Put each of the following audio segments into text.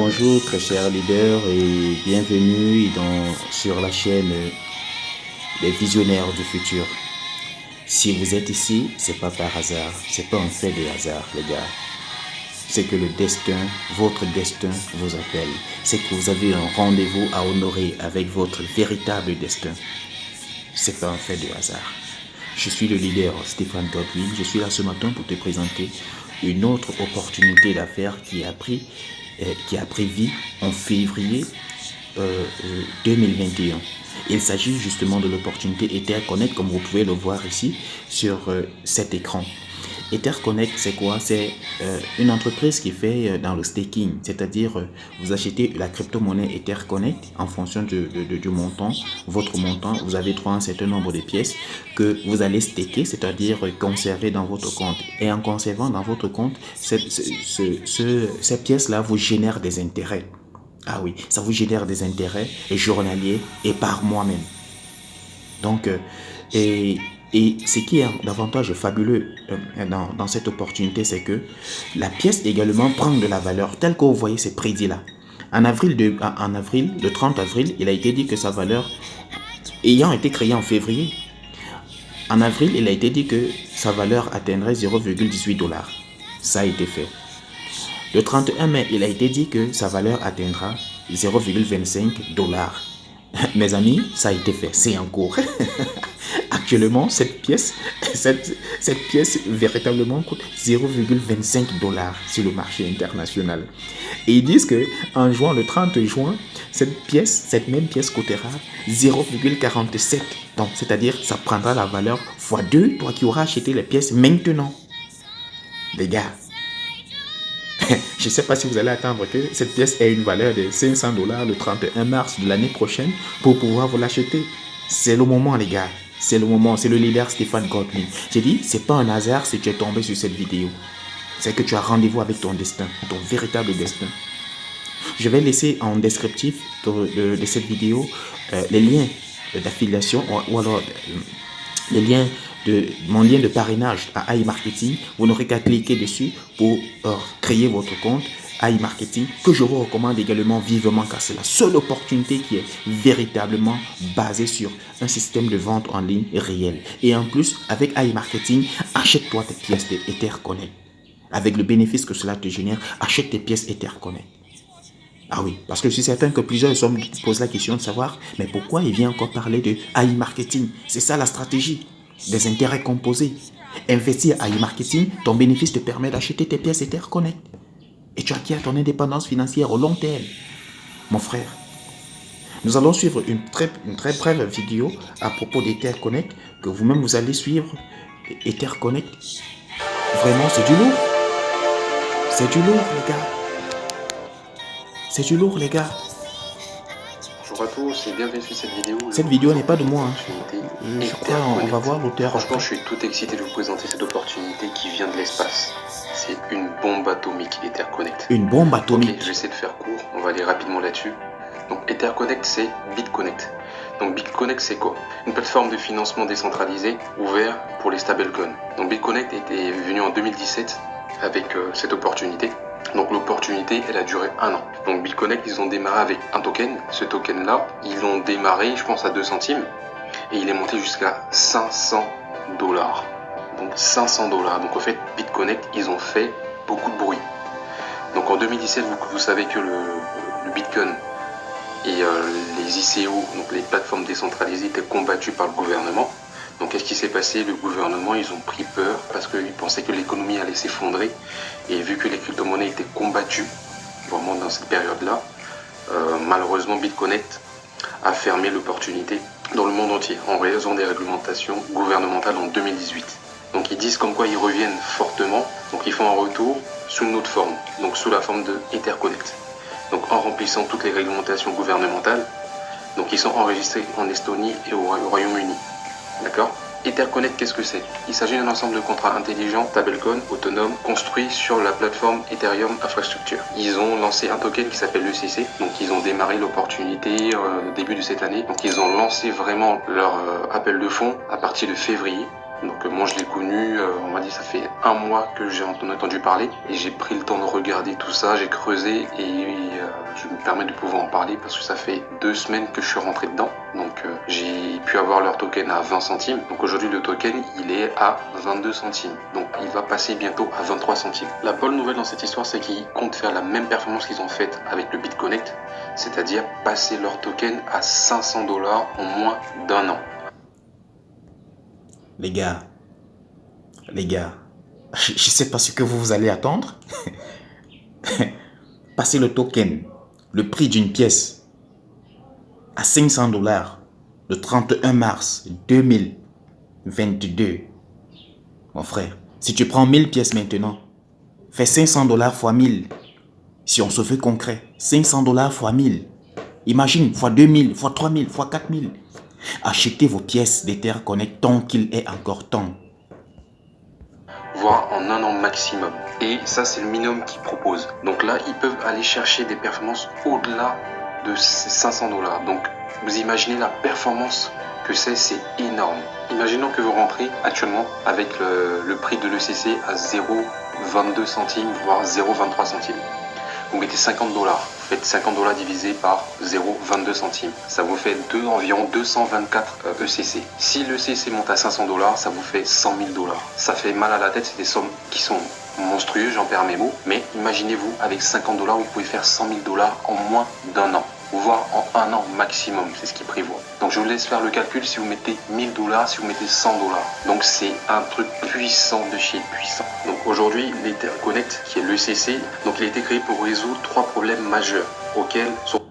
Bonjour très chers leaders et bienvenue sur la chaîne des visionnaires du futur. Si vous êtes ici, c'est pas par hasard, c'est pas un fait de hasard les gars. C'est que le destin, votre destin vous appelle. C'est que vous avez un rendez-vous à honorer avec votre véritable destin. C'est pas un fait de hasard. Je suis le leader Stéphane Godwin. Je suis là ce matin pour te présenter une autre opportunité d'affaires qui a pris vie en février 2021. Il s'agit justement de l'opportunité EtherConnect, comme vous pouvez le voir ici sur cet écran. EtherConnect, c'est quoi? C'est une entreprise qui fait dans le staking, c'est-à-dire vous achetez la crypto-monnaie EtherConnect en fonction du montant, votre montant. Vous avez droit à un certain nombre de pièces que vous allez staker, c'est-à-dire conserver dans votre compte. Et en conservant dans votre compte, ces pièces-là vous génèrent des intérêts. Ah oui, ça vous génère des intérêts journaliers et par mois même. Donc, et ce qui est davantage fabuleux dans cette opportunité, c'est que la pièce également prend de la valeur, telle que vous voyez ces prédits-là. En avril, le 30 avril, il a été dit que sa valeur, ayant été créée en février, en avril, il a été dit que sa valeur atteindrait 0,18 $. Ça a été fait. Le 31 mai, il a été dit que sa valeur atteindra 0,25 $. Mes amis, ça a été fait, c'est en cours. Actuellement, cette pièce véritablement coûte 0,25 $ sur le marché international. Et ils disent que en juin, le 30 juin, cette même pièce coûtera 0,47. Donc, c'est-à-dire, ça prendra la valeur x2, toi qui auras acheté les pièces maintenant. Les gars, je ne sais pas si vous allez attendre que cette pièce ait une valeur de 500 $ le 31 mars de l'année prochaine pour pouvoir vous l'acheter. C'est le moment, les gars. C'est le moment. C'est le leader Stéphane Godwin. J'ai dit, c'est pas un hasard si tu es tombé sur cette vidéo. C'est que tu as rendez-vous avec ton destin, ton véritable destin. Je vais laisser en descriptif de cette vidéo les liens d'affiliation ou alors les liens mon lien de parrainage à AI Marketing. Vous n'aurez qu'à cliquer dessus pour créer votre compte AI Marketing, que je vous recommande également vivement, car c'est la seule opportunité qui est véritablement basée sur un système de vente en ligne réel. Et en plus, avec AI Marketing, achète-toi tes pièces EtherConnect. Avec le bénéfice que cela te génère, achète tes pièces EtherConnect. Ah oui, parce que je suis certain que plusieurs hommes posent la question de savoir, mais pourquoi il vient encore parler de AI Marketing? C'est ça la stratégie, des intérêts composés. Investir à AI Marketing, ton bénéfice te permet d'acheter tes pièces EtherConnect. Et tu acquiers ton indépendance financière au long terme. Mon frère, nous allons suivre une très brève vidéo à propos d'EtherConnect, que vous-même vous allez suivre. EtherConnect, vraiment c'est du lourd. C'est du lourd les gars. C'est du lourd les gars. Bonjour à tous et bienvenue sur cette vidéo. Cette vidéo n'est pas de moi. Je crois on va voir l'auteur. Franchement, je suis tout excité de vous présenter cette opportunité qui vient de l'espace. C'est une bombe atomique, EtherConnect. Une bombe atomique. Ok, je vais essayer de faire court, on va aller rapidement là-dessus. Donc EtherConnect, c'est BitConnect. Donc BitConnect, c'est quoi? Une plateforme de financement décentralisée ouverte pour les stablecoins. Donc BitConnect était venu en 2017 avec cette opportunité. Donc l'opportunité, elle a duré 1 an. Donc BitConnect, ils ont démarré avec un token. Ce token-là, ils l'ont démarré, je pense, à 2 centimes. Et il est monté jusqu'à 500 $. Donc 500 $. Donc en fait, BitConnect, ils ont fait beaucoup de bruit. Donc en 2017, vous savez que le Bitcoin et les ICO, donc les plateformes décentralisées, étaient combattues par le gouvernement. Donc qu'est-ce qui s'est passé? Le gouvernement, ils ont pris peur parce qu'ils pensaient que l'économie allait s'effondrer. Et vu que les crypto-monnaies étaient combattues vraiment dans cette période-là, malheureusement BitConnect a fermé l'opportunité dans le monde entier en raison des réglementations gouvernementales en 2018. Donc ils disent comme quoi ils reviennent fortement, donc ils font un retour sous une autre forme, donc sous la forme de EtherConnect. Donc en remplissant toutes les réglementations gouvernementales, donc ils sont enregistrés en Estonie et au Royaume-Uni. D'accord? EtherConnect, qu'est-ce que c'est? Il s'agit d'un ensemble de contrats intelligents, stablecoins, autonomes, construits sur la plateforme Ethereum Infrastructure. Ils ont lancé un token qui s'appelle l'ECC, donc ils ont démarré l'opportunité au début de cette année. Donc ils ont lancé vraiment leur appel de fonds à partir de février. Donc moi je l'ai connu, on m'a dit ça fait 1 mois que j'ai entendu parler et j'ai pris le temps de regarder tout ça, j'ai creusé et je me permets de pouvoir en parler parce que ça fait 2 semaines que je suis rentré dedans. Donc j'ai pu avoir leur token à 20 centimes. Donc aujourd'hui le token il est à 22 centimes. Donc il va passer bientôt à 23 centimes. La bonne nouvelle dans cette histoire c'est qu'ils comptent faire la même performance qu'ils ont faite avec le BitConnect, c'est-à-dire passer leur token à 500 $ en moins d'1 an. Les gars, je ne sais pas ce que vous allez attendre. Passer le token, le prix d'une pièce, à 500 $, le 31 mars 2022. Mon frère, si tu prends 1000 pièces maintenant, fais 500 $ fois 1000. Si on se fait concret, 500 $ fois 1000. Imagine, fois 2000, fois 3000, fois 4000. Achetez vos pièces d'Ether Connect tant qu'il est encore temps. Voire en 1 an maximum. Et ça, c'est le minimum qu'ils proposent. Donc là, ils peuvent aller chercher des performances au-delà de ces 500 $. Donc, vous imaginez la performance que c'est énorme. Imaginons que vous rentrez actuellement avec le prix de l'ECC à 0,22 centimes, voire 0,23 centimes. Vous mettez 50 $. Vous faites 50 $ divisé par 0,22 centimes. Ça vous fait environ 224 ECC. Si l'ECC monte à 500 $, ça vous fait 100 000 $. Ça fait mal à la tête, c'est des sommes qui sont monstrueuses, j'en perds mes mots. Mais imaginez-vous, avec 50 $, vous pouvez faire 100 000 $ en moins d'1 an. Voire en 1 an maximum, c'est ce qu'ils prévoient. Donc je vous laisse faire le calcul si vous mettez 1000 $, si vous mettez 100 $. Donc c'est un truc puissant de chez puissant. Donc aujourd'hui, l'Ether Connect, qui est l'ECC, donc il a été créé pour résoudre 3 problèmes majeurs auxquels sont...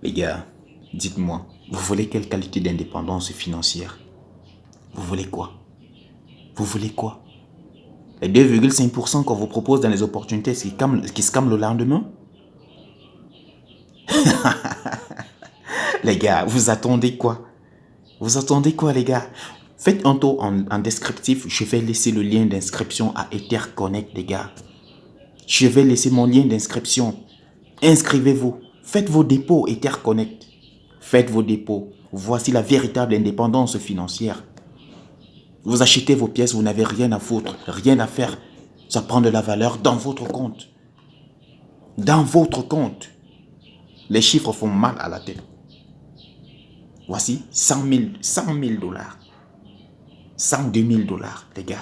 Les gars, dites-moi, vous voulez quelle qualité d'indépendance financière? Vous voulez quoi? Vous voulez quoi? Les 2,5% qu'on vous propose dans les opportunités qui scamment le lendemain? Les gars, vous attendez quoi? Vous attendez quoi, les gars? Faites un tour en descriptif. Je vais laisser le lien d'inscription à Ether Connect, les gars. Je vais laisser mon lien d'inscription. Inscrivez-vous. Faites vos dépôts Ether Connect. Faites vos dépôts. Voici la véritable indépendance financière. Vous achetez vos pièces, vous n'avez rien à foutre, rien à faire. Ça prend de la valeur dans votre compte. Dans votre compte. Les chiffres font mal à la tête. Voici 100 000 $. 102 000 $, les gars.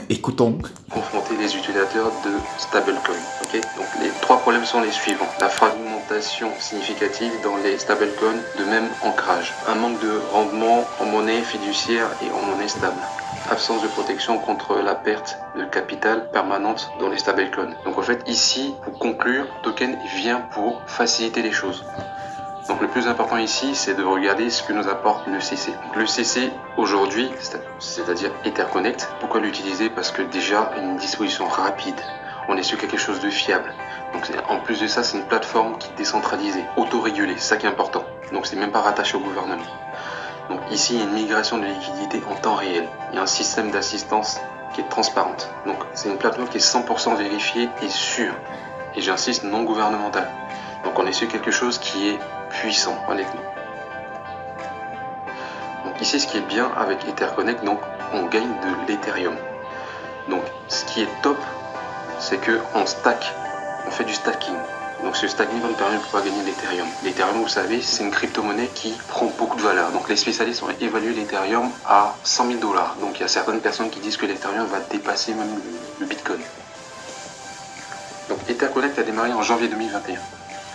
Écoutons. Confronter les utilisateurs de stablecoin. Okay, donc les 3 problèmes sont les suivants. La fragmentation significative dans les stablecoins de même ancrage. Un manque de rendement en monnaie fiduciaire et en monnaie stable. Absence de protection contre la perte de capital permanente dans les stablecoins. Donc en fait ici, pour conclure, token vient pour faciliter les choses. Donc le plus important ici, c'est de regarder ce que nous apporte le CC. Le CC aujourd'hui, c'est-à-dire Ether Connect, pourquoi l'utiliser? Parce que déjà, une disposition rapide, on est sur quelque chose de fiable. Donc en plus de ça, c'est une plateforme qui est décentralisée, autorégulée, c'est ça qui est important. Donc c'est même pas rattaché au gouvernement. Donc ici, il y a une migration de liquidité en temps réel. Il y a un système d'assistance qui est transparente. Donc c'est une plateforme qui est 100% vérifiée et sûre. Et j'insiste, non gouvernementale. Donc on est sur quelque chose qui est puissant, honnêtement. Donc ici, ce qui est bien avec Ether Connect, donc on gagne de l'Ethereum. Donc ce qui est top, c'est que on stack, on fait du stacking. Donc ce stacking va nous permettre de pouvoir gagner de l'Ethereum. L'Ethereum, vous savez, c'est une crypto-monnaie qui prend beaucoup de valeur. Donc les spécialistes ont évalué l'Ethereum à 100 000 $. Donc il y a certaines personnes qui disent que l'Ethereum va dépasser même le Bitcoin. Donc Ether Connect a démarré en janvier 2021.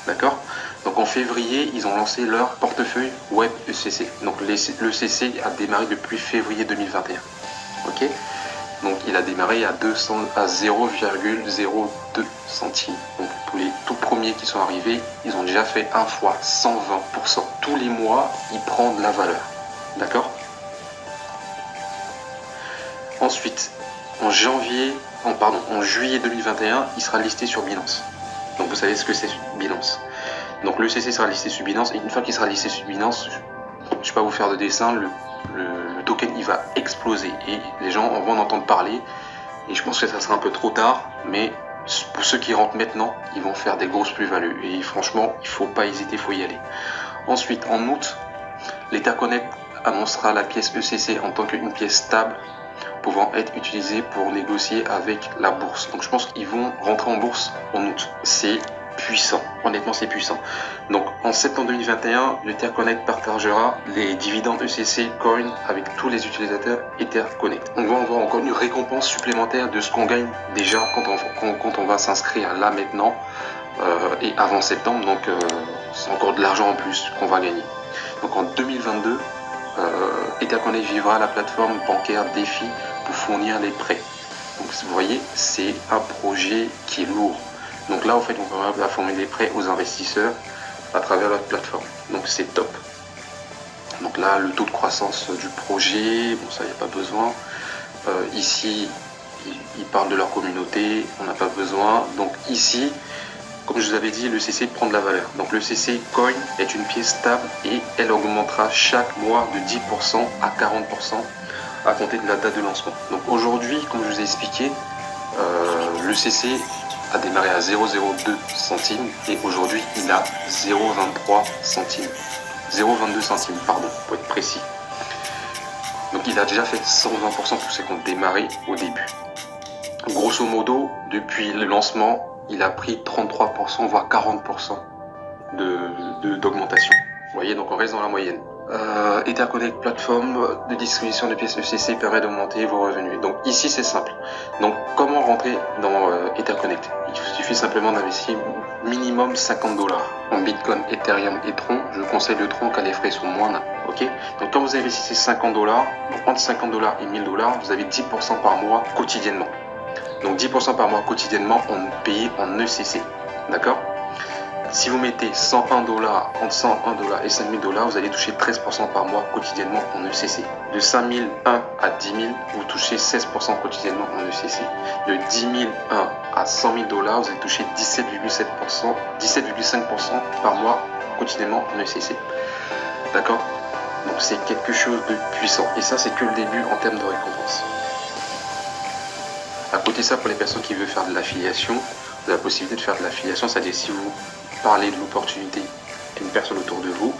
D'accord? Donc en février, ils ont lancé leur portefeuille web ECC. Donc l'ECC a démarré depuis février 2021. Ok? Donc il a démarré à 0,02 centimes. Donc pour les tout premiers qui sont arrivés, ils ont déjà fait 1 fois 120%. Tous les mois, il prend de la valeur. D'accord? Ensuite, en juillet 2021, il sera listé sur Binance. Donc vous savez ce que c'est Binance. Donc le CC sera listé sur Binance et une fois qu'il sera listé sur Binance, je ne vais pas vous faire de dessin, le token il va exploser et les gens vont en entendre parler et je pense que ça sera un peu trop tard, mais pour ceux qui rentrent maintenant, ils vont faire des grosses plus-values et franchement, il ne faut pas hésiter, il faut y aller. Ensuite, en août, l'Ether Connect annoncera la pièce ECC en tant qu'une pièce stable pouvant être utilisée pour négocier avec la bourse. Donc je pense qu'ils vont rentrer en bourse en août. C'est puissant, honnêtement c'est puissant. Donc en septembre 2021, Etherconnect partagera les dividendes ECC Coin avec tous les utilisateurs Etherconnect. On va avoir encore une récompense supplémentaire de ce qu'on gagne déjà quand on va s'inscrire là maintenant et avant septembre, donc c'est encore de l'argent en plus qu'on va gagner. Donc en 2022, Etherconnect vivra la plateforme bancaire Défi pour fournir les prêts. Donc vous voyez, c'est un projet qui est lourd. Donc là, en fait, on va fournir des prêts aux investisseurs à travers notre plateforme. Donc c'est top. Donc là, le taux de croissance du projet, bon ça, il n'y a pas besoin. Ici, ils parlent de leur communauté, on n'a pas besoin. Donc ici, comme je vous avais dit, le CC prend de la valeur. Donc le CC Coin est une pièce stable et elle augmentera chaque mois de 10% à 40% à compter de la date de lancement. Donc aujourd'hui, comme je vous ai expliqué, le CC a démarré à 0,02 centimes et aujourd'hui il a 0,23 centimes. 0,22 centimes, pardon, pour être précis. Donc il a déjà fait 120% tous ses comptes démarrés au début. Grosso modo, depuis le lancement, il a pris 33%, voire 40% d'augmentation. Vous voyez, donc on reste dans la moyenne. Etherconnect plateforme de distribution de pièces ECC permet d'augmenter vos revenus. Donc ici c'est simple. Donc comment rentrer dans Etherconnect? Il suffit simplement d'investir minimum $50 en Bitcoin, Ethereum et Tron. Je vous conseille le Tron car les frais sont moindres. Ok. Donc quand vous investissez $50, donc entre $50 et $1000, vous avez 10% par mois quotidiennement. Donc 10% par mois quotidiennement payé en ECC. D'accord? Si vous mettez $101, entre $101 et $5000, vous allez toucher 13% par mois quotidiennement en ECC. De 5001 à 10 000, vous touchez 16% quotidiennement en ECC. De 10 001 à 100 000 $, vous allez toucher 17,5% par mois quotidiennement en ECC. D'accord? Donc c'est quelque chose de puissant. Et ça, c'est que le début en termes de récompense. À côté de ça, pour les personnes qui veulent faire de l'affiliation, vous avez la possibilité de faire de l'affiliation, c'est-à-dire si vous parlez de l'opportunité à une personne autour de vous,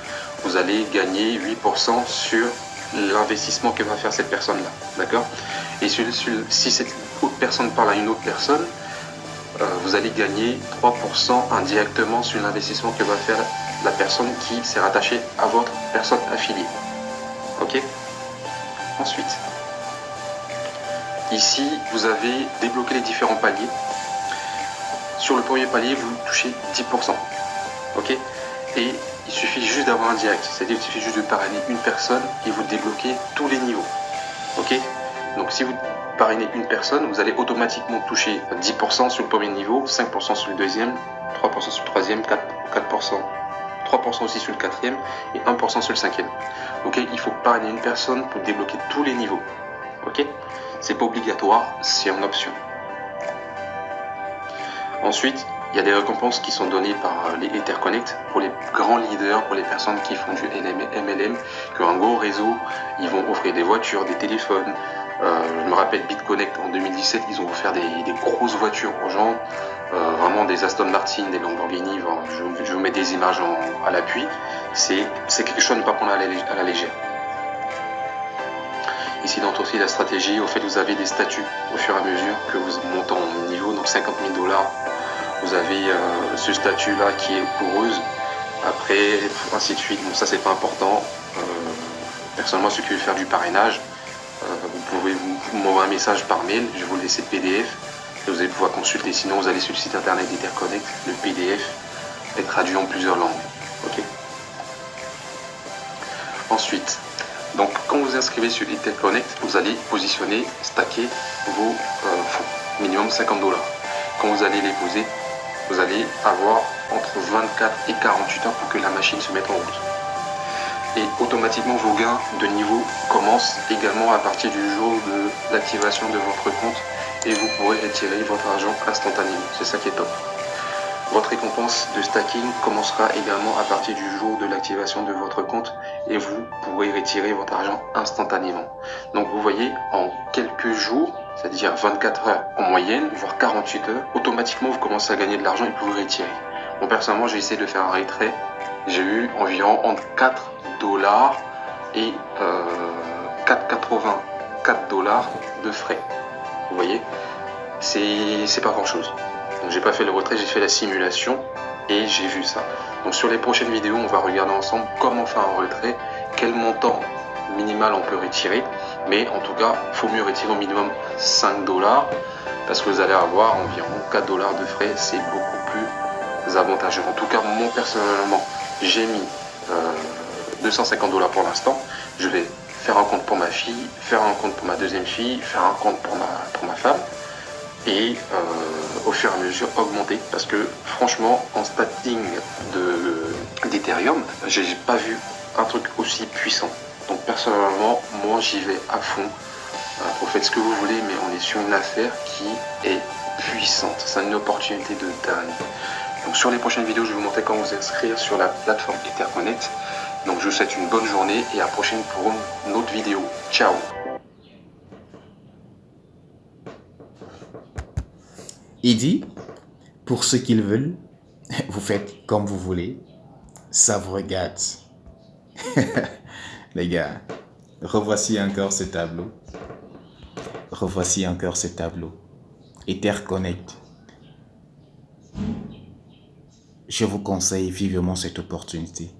vous allez gagner 8% sur l'investissement que va faire cette personne-là. D'accord? Et si cette autre personne parle à une autre personne, vous allez gagner 3% indirectement sur l'investissement que va faire la personne qui s'est rattachée à votre personne affiliée. Ok? Ensuite, ici, vous avez débloqué les différents paliers. Sur le premier palier, vous touchez 10%. Ok? Et il suffit juste d'avoir un direct. C'est-à-dire qu'il suffit juste de parrainer une personne et vous débloquez tous les niveaux. Ok? Donc si vous parrainez une personne, vous allez automatiquement toucher 10% sur le premier niveau, 5% sur le deuxième, 3% sur le troisième, 4%, 3% aussi sur le quatrième et 1% sur le cinquième. Ok? Il faut parrainer une personne pour débloquer tous les niveaux. Ok? C'est pas obligatoire, c'est en option. Ensuite, il y a des récompenses qui sont données par les Etherconnect pour les grands leaders, pour les personnes qui font du MLM, qui ont un gros réseau. Ils vont offrir des voitures, des téléphones. Je me rappelle BitConnect en 2017, ils ont offert des grosses voitures aux gens, vraiment des Aston Martin, des Lamborghini. Je vous mets des images à l'appui. C'est quelque chose à ne pas prendre à la légère. Ici, dans aussi la stratégie, au fait, vous avez des statuts au fur et à mesure que vous montez en niveau, donc 50 000 $. Vous avez ce statut-là qui est poreuse. Après, ainsi de suite. Bon, ça, c'est pas important. Personnellement, ceux qui veulent faire du parrainage, vous pouvez m'envoyer un message par mail. Je vais vous laisser le PDF. Et vous allez pouvoir consulter. Sinon, vous allez sur le site internet d'Etherconnect. Le PDF est traduit en plusieurs langues. Ok. Ensuite, donc, quand vous inscrivez sur Etherconnect, vous allez positionner, stacker vos fonds. Minimum 50 $. Quand vous allez les poser, vous allez avoir entre 24 et 48 heures pour que la machine se mette en route. Et automatiquement, vos gains de niveau commencent également à partir du jour de l'activation de votre compte et vous pourrez retirer votre argent instantanément. C'est ça qui est top. Votre récompense de stacking commencera également à partir du jour de l'activation de votre compte et vous pourrez retirer votre argent instantanément. Donc vous voyez, en quelques jours, c'est-à-dire 24 heures en moyenne, voire 48 heures, automatiquement vous commencez à gagner de l'argent et vous pouvez retirer. Bon, personnellement, j'ai essayé de faire un retrait. J'ai eu environ entre 4 $ et 4,84 $ de frais. Vous voyez, c'est pas grand chose. Donc j'ai pas fait le retrait, j'ai fait la simulation et j'ai vu ça. Donc sur les prochaines vidéos, on va regarder ensemble comment faire un retrait, quel montant minimal on peut retirer, mais en tout cas, il faut mieux retirer au minimum 5 $ parce que vous allez avoir environ 4 $ de frais, c'est beaucoup plus avantageux. En tout cas, moi personnellement, j'ai mis 250 $ pour l'instant. Je vais faire un compte pour ma fille, faire un compte pour ma deuxième fille, faire un compte pour ma femme, et au fur et à mesure augmenter, parce que franchement en stacking d'Ethereum, j'ai pas vu un truc aussi puissant. Donc personnellement, moi j'y vais à fond. Vous faites ce que vous voulez, mais on est sur une affaire qui est puissante. C'est une opportunité de dingue. Donc sur les prochaines vidéos, je vais vous montrer comment vous inscrire sur la plateforme EtherConnect. Donc je vous souhaite une bonne journée et à la prochaine pour une autre vidéo. Ciao. Il dit, pour ceux qui le veulent, vous faites comme vous voulez, ça vous regarde. Les gars, revoici encore ce tableau. Revoici encore ce tableau. EtherConnect. Je vous conseille vivement cette opportunité.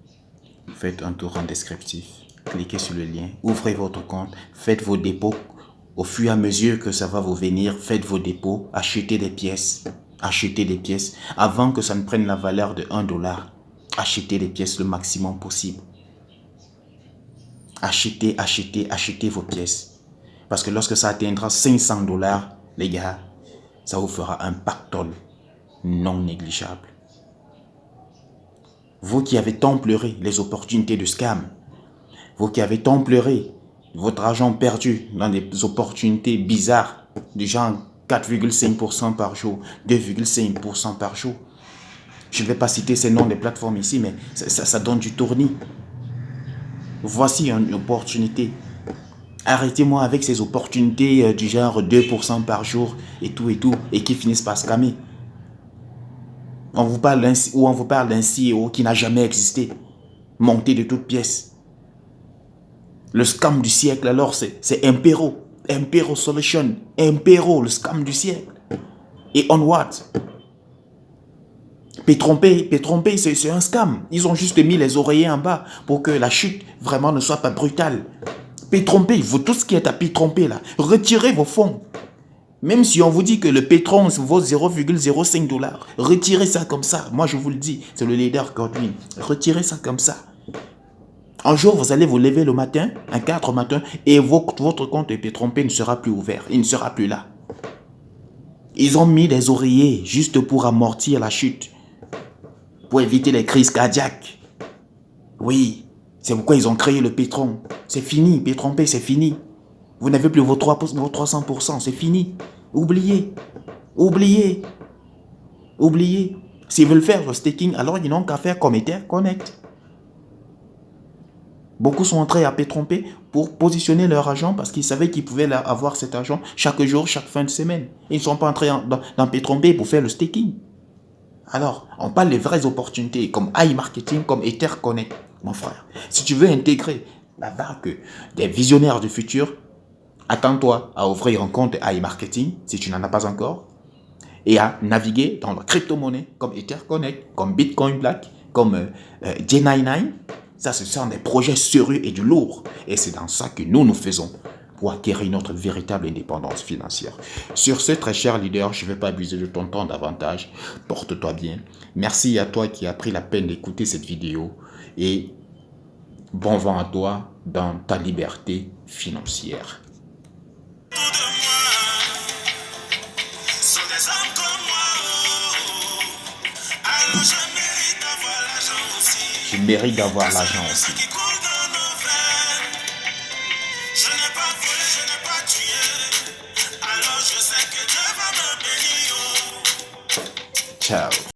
Faites un tour en descriptif. Cliquez sur le lien. Ouvrez votre compte. Faites vos dépôts. Au fur et à mesure que ça va vous venir, faites vos dépôts. Achetez des pièces. Achetez des pièces. Avant que ça ne prenne la valeur de 1 $. Achetez des pièces le maximum possible. Achetez, achetez, achetez vos pièces. Parce que lorsque ça atteindra 500 $, les gars, ça vous fera un pactole non négligeable. Vous qui avez tant pleuré les opportunités de scam, vous qui avez tant pleuré votre argent perdu dans des opportunités bizarres, du genre 4,5% par jour, 2,5% par jour. Je ne vais pas citer ces noms des plateformes ici, mais ça donne du tournis. Voici une opportunité. Arrêtez-moi avec ces opportunités du genre 2% par jour et tout, et qui finissent par scammer. On vous parle d'un CEO qui n'a jamais existé, monté de toutes pièces. Le scam du siècle, alors, c'est Impero. Impero Solution. Impero, le scam du siècle. Et Onward. Pétrompé, c'est un scam. Ils ont juste mis les oreillers en bas pour que la chute vraiment ne soit pas brutale. Pétrompé, vous, tout ce qui est à Pétrompé là, retirez vos fonds. Même si on vous dit que le pétrole vaut 0,05 $, retirez ça comme ça. Moi, je vous le dis, c'est le leader Godwin. Retirez ça comme ça. Un jour, vous allez vous lever le matin, un 4 au matin, et votre compte de Pétrompé ne sera plus ouvert. Il ne sera plus là. Ils ont mis des oreillers juste pour amortir la chute. Pour éviter les crises cardiaques. Oui, c'est pourquoi ils ont créé le pétrole. C'est fini, Pétrompé, c'est fini. Vous n'avez plus vos 300%, c'est fini. Oubliez. Oubliez. Oubliez. S'ils veulent faire le staking, alors ils n'ont qu'à faire comme EtherConnect. Beaucoup sont entrés à Pétrompé pour positionner leur argent parce qu'ils savaient qu'ils pouvaient avoir cet argent chaque jour, chaque fin de semaine. Ils ne sont pas entrés dans Pétrompé pour faire le staking. Alors, on parle des vraies opportunités comme iMarketing, comme EtherConnect, mon frère. Si tu veux intégrer la barque des visionnaires du futur, attends-toi à ouvrir un compte iMarketing, si tu n'en as pas encore, et à naviguer dans la crypto-monnaie comme EtherConnect, comme Bitcoin Black, comme J99. Ça, ce sont des projets sérieux et du lourd. Et c'est dans ça que nous faisons pour acquérir notre véritable indépendance financière. Sur ce, très cher leader, je ne vais pas abuser de ton temps davantage. Porte-toi bien. Merci à toi qui as pris la peine d'écouter cette vidéo. Et bon vent à toi dans ta liberté financière. Je mérite d'avoir l'argent aussi. Je n'ai pas volé, je n'ai pas tué. Alors je sais que Dieu va me bénir. Ciao.